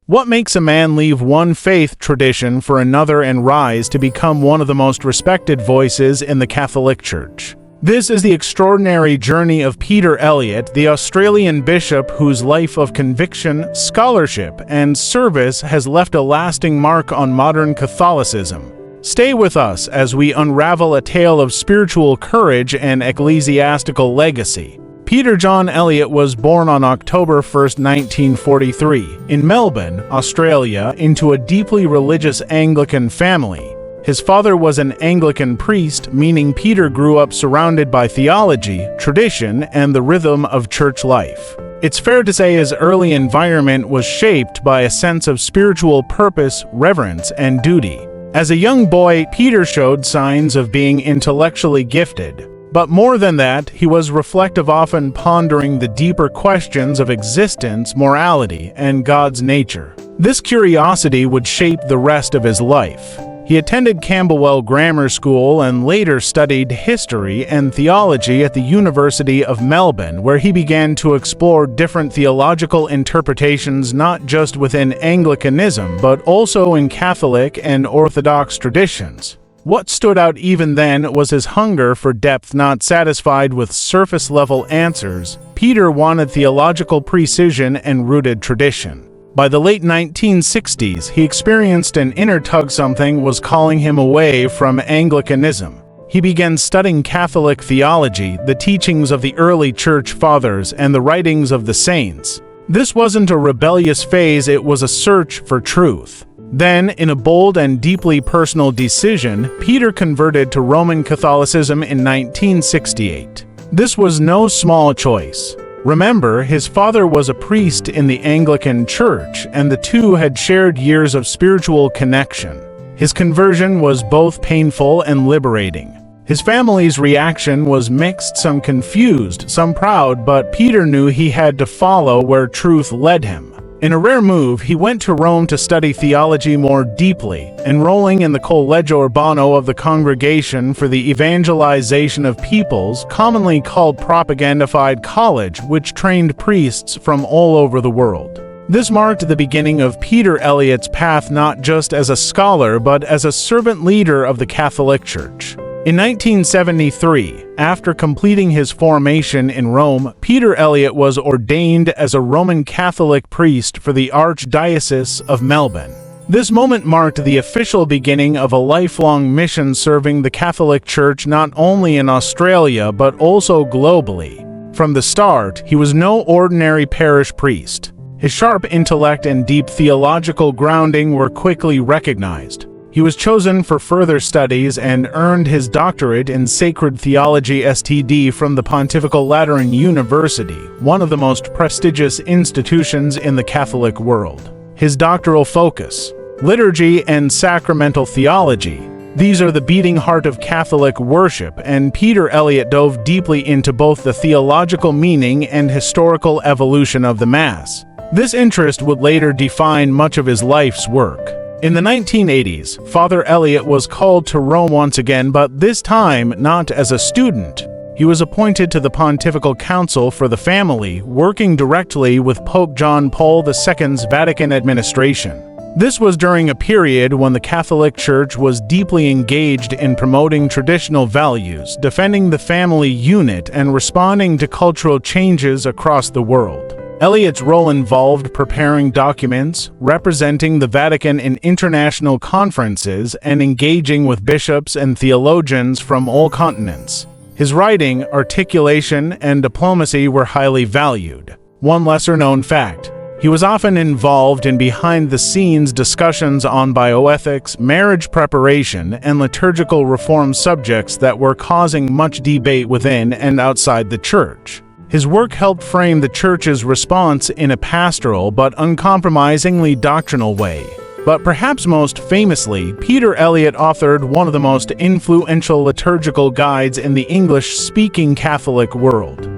What makes a man leave one faith tradition for another and rise to become one of the most respected voices in the Catholic Church? This is the extraordinary journey of Peter Elliott, the Australian bishop whose life of conviction, scholarship, and service has left a lasting mark on modern Catholicism. Stay with us as we unravel a tale of spiritual courage and ecclesiastical legacy. Peter John Elliott was born on October 1, 1943, in Melbourne, Australia, into a deeply religious Anglican family. His father was an Anglican priest, meaning Peter grew up surrounded by theology, tradition, and the rhythm of church life. It's fair to say his early environment was shaped by a sense of spiritual purpose, reverence, and duty. As a young boy, Peter showed signs of being intellectually gifted. But more than that, he was reflective, often pondering the deeper questions of existence, morality, and God's nature. This curiosity would shape the rest of his life. He attended Camberwell Grammar School and later studied history and theology at the University of Melbourne, where he began to explore different theological interpretations not just within Anglicanism but also in Catholic and Orthodox traditions. What stood out even then was his hunger for depth. Not satisfied with surface-level answers, Peter wanted theological precision and rooted tradition. By the late 1960s, he experienced an inner tug. Something was calling him away from Anglicanism. He began studying Catholic theology, the teachings of the early church fathers, and the writings of the saints. This wasn't a rebellious phase, it was a search for truth. Then, in a bold and deeply personal decision, Peter converted to Roman Catholicism in 1968. This was no small choice. Remember, his father was a priest in the Anglican Church, and the two had shared years of spiritual connection. His conversion was both painful and liberating. His family's reaction was mixed, some confused, some proud, but Peter knew he had to follow where truth led him. In a rare move, he went to Rome to study theology more deeply, enrolling in the Collegio Urbano of the Congregation for the Evangelization of Peoples, commonly called Propagandified College, which trained priests from all over the world. This marked the beginning of Peter Elliott's path not just as a scholar but as a servant leader of the Catholic Church. In 1973, after completing his formation in Rome, Peter Elliott was ordained as a Roman Catholic priest for the Archdiocese of Melbourne. This moment marked the official beginning of a lifelong mission serving the Catholic Church not only in Australia but also globally. From the start, he was no ordinary parish priest. His sharp intellect and deep theological grounding were quickly recognized. He was chosen for further studies and earned his doctorate in Sacred Theology STD from the Pontifical Lateran University, one of the most prestigious institutions in the Catholic world. His doctoral focus: liturgy and sacramental theology. These are the beating heart of Catholic worship, and Peter Elliott dove deeply into both the theological meaning and historical evolution of the Mass. This interest would later define much of his life's work. In the 1980s, Father Elliott was called to Rome once again, but this time not as a student. He was appointed to the Pontifical Council for the Family, working directly with Pope John Paul II's Vatican administration. This was during a period when the Catholic Church was deeply engaged in promoting traditional values, defending the family unit, and responding to cultural changes across the world. Elliott's role involved preparing documents, representing the Vatican in international conferences, and engaging with bishops and theologians from all continents. His writing, articulation, and diplomacy were highly valued. One lesser-known fact: he was often involved in behind-the-scenes discussions on bioethics, marriage preparation, and liturgical reform, subjects that were causing much debate within and outside the Church. His work helped frame the Church's response in a pastoral but uncompromisingly doctrinal way. But perhaps most famously, Peter Elliott authored one of the most influential liturgical guides in the English-speaking Catholic world,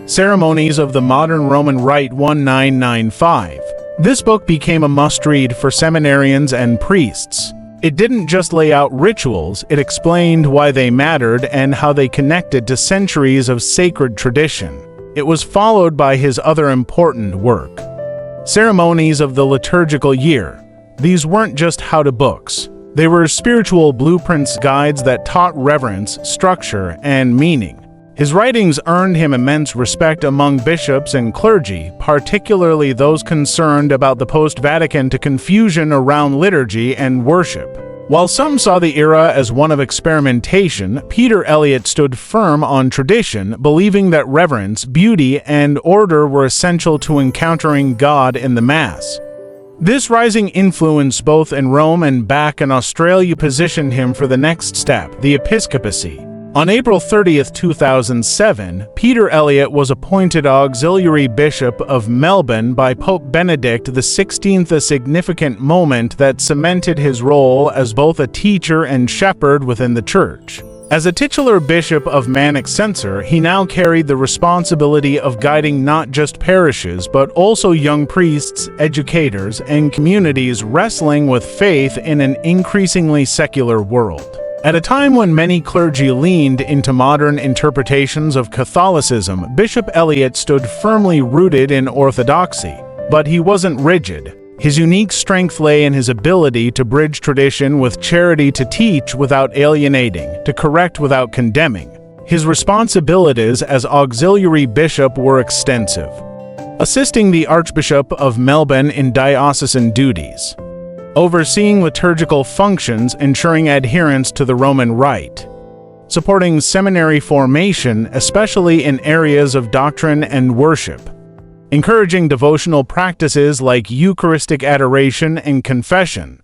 Ceremonies of the Modern Roman Rite 1995. This book became a must-read for seminarians and priests. It didn't just lay out rituals, it explained why they mattered and how they connected to centuries of sacred tradition. It was followed by his other important work, ceremonies of the liturgical year. These weren't just how-to books. They were spiritual blueprints, guides that taught reverence, structure, and meaning. His writings earned him immense respect among bishops and clergy, particularly those concerned about the post-Vatican confusion around liturgy and worship. While some saw the era as one of experimentation, Peter Elliott stood firm on tradition, believing that reverence, beauty, and order were essential to encountering God in the Mass. This rising influence both in Rome and back in Australia positioned him for the next step, the episcopacy. On April 30, 2007, Peter Elliott was appointed Auxiliary Bishop of Melbourne by Pope Benedict XVI, a significant moment that cemented his role as both a teacher and shepherd within the Church. As a titular bishop of Manic Censor, he now carried the responsibility of guiding not just parishes but also young priests, educators, and communities wrestling with faith in an increasingly secular world. At a time when many clergy leaned into modern interpretations of Catholicism, Bishop Elliott stood firmly rooted in orthodoxy. But he wasn't rigid. His unique strength lay in his ability to bridge tradition with charity, to teach without alienating, to correct without condemning. His responsibilities as auxiliary bishop were extensive, assisting the Archbishop of Melbourne in diocesan duties, overseeing liturgical functions, ensuring adherence to the Roman Rite, supporting seminary formation, especially in areas of doctrine and worship, encouraging devotional practices like Eucharistic adoration and confession,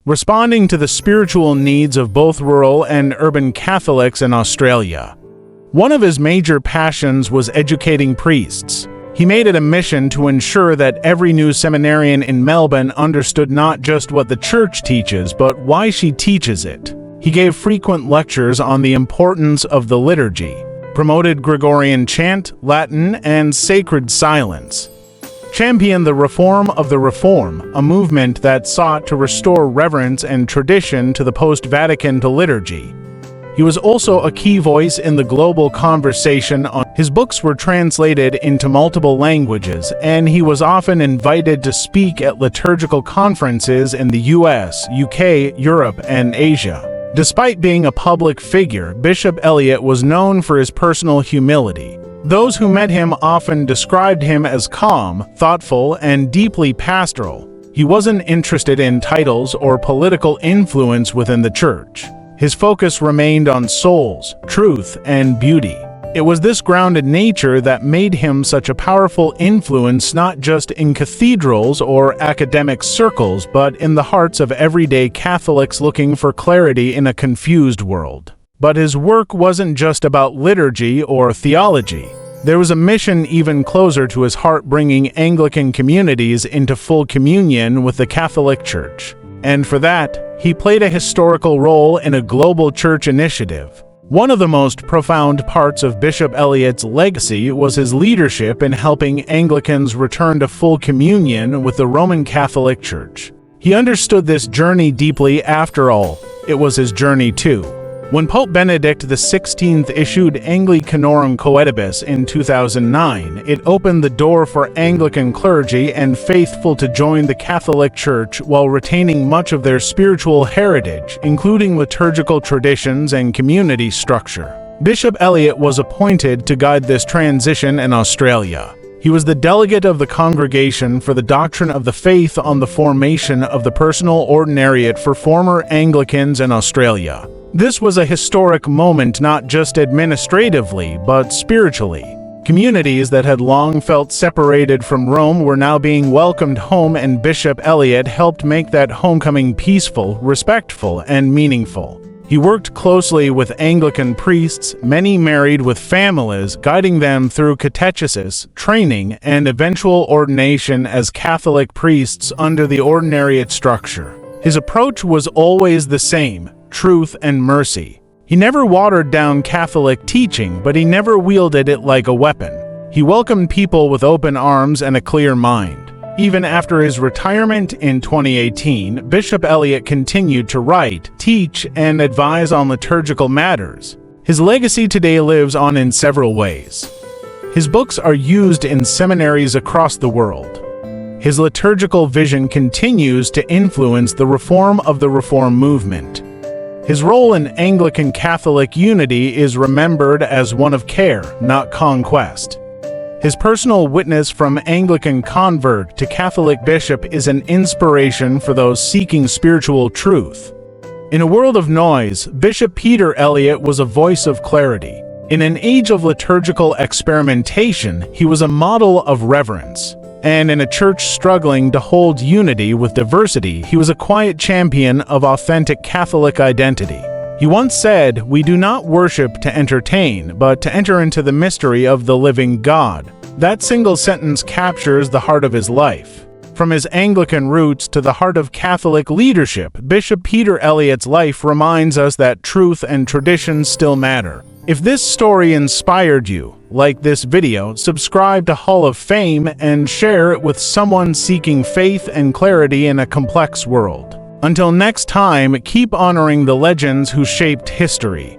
responding to the spiritual needs of both rural and urban Catholics in Australia. One of his major passions was educating priests. He made it a mission to ensure that every new seminarian in Melbourne understood not just what the Church teaches, but why she teaches it. He gave frequent lectures on the importance of the liturgy, promoted Gregorian chant, Latin, and sacred silence, championed the reform of the Reform, a movement that sought to restore reverence and tradition to the post-Vatican liturgy. He was also a key voice in the global conversation on. His books were translated into multiple languages, and he was often invited to speak at liturgical conferences in the US, UK, Europe, and Asia. Despite being a public figure, Bishop Elliott was known for his personal humility. Those who met him often described him as calm, thoughtful, and deeply pastoral. He wasn't interested in titles or political influence within the Church. His focus remained on souls, truth, and beauty. It was this grounded nature that made him such a powerful influence not just in cathedrals or academic circles, but in the hearts of everyday Catholics looking for clarity in a confused world. But his work wasn't just about liturgy or theology. There was a mission even closer to his heart, bringing Anglican communities into full communion with the Catholic Church. And for that, he played a historical role in a global church initiative. One of the most profound parts of Bishop Elliott's legacy was his leadership in helping Anglicans return to full communion with the Roman Catholic Church. He understood this journey deeply. After all, it was his journey too. When Pope Benedict XVI issued Anglicanorum Coetibus in 2009, it opened the door for Anglican clergy and faithful to join the Catholic Church while retaining much of their spiritual heritage, including liturgical traditions and community structure. Bishop Elliott was appointed to guide this transition in Australia. He was the delegate of the Congregation for the Doctrine of the Faith on the formation of the Personal Ordinariate for former Anglicans in Australia. This was a historic moment not just administratively, but spiritually. Communities that had long felt separated from Rome were now being welcomed home, and Bishop Elliott helped make that homecoming peaceful, respectful, and meaningful. He worked closely with Anglican priests, many married with families, guiding them through catechesis, training, and eventual ordination as Catholic priests under the ordinariate structure. His approach was always the same: truth and mercy. He never watered down Catholic teaching, but he never wielded it like a weapon. He welcomed people with open arms and a clear mind. Even after his retirement in 2018, Bishop Elliott continued to write, teach, and advise on liturgical matters. His legacy today lives on in several ways. His books are used in seminaries across the world. His liturgical vision continues to influence the reform of the Reform movement. His role in Anglican Catholic unity is remembered as one of care, not conquest. His personal witness from Anglican convert to Catholic bishop is an inspiration for those seeking spiritual truth. In a world of noise, Bishop Peter Elliott was a voice of clarity. In an age of liturgical experimentation, he was a model of reverence. And in a church struggling to hold unity with diversity, he was a quiet champion of authentic Catholic identity. He once said, "We do not worship to entertain, but to enter into the mystery of the living God." That single sentence captures the heart of his life. From his Anglican roots to the heart of Catholic leadership, Bishop Peter Elliott's life reminds us that truth and tradition still matter. If this story inspired you, like this video, subscribe to Hall of Fame, and share it with someone seeking faith and clarity in a complex world. Until next time, keep honoring the legends who shaped history.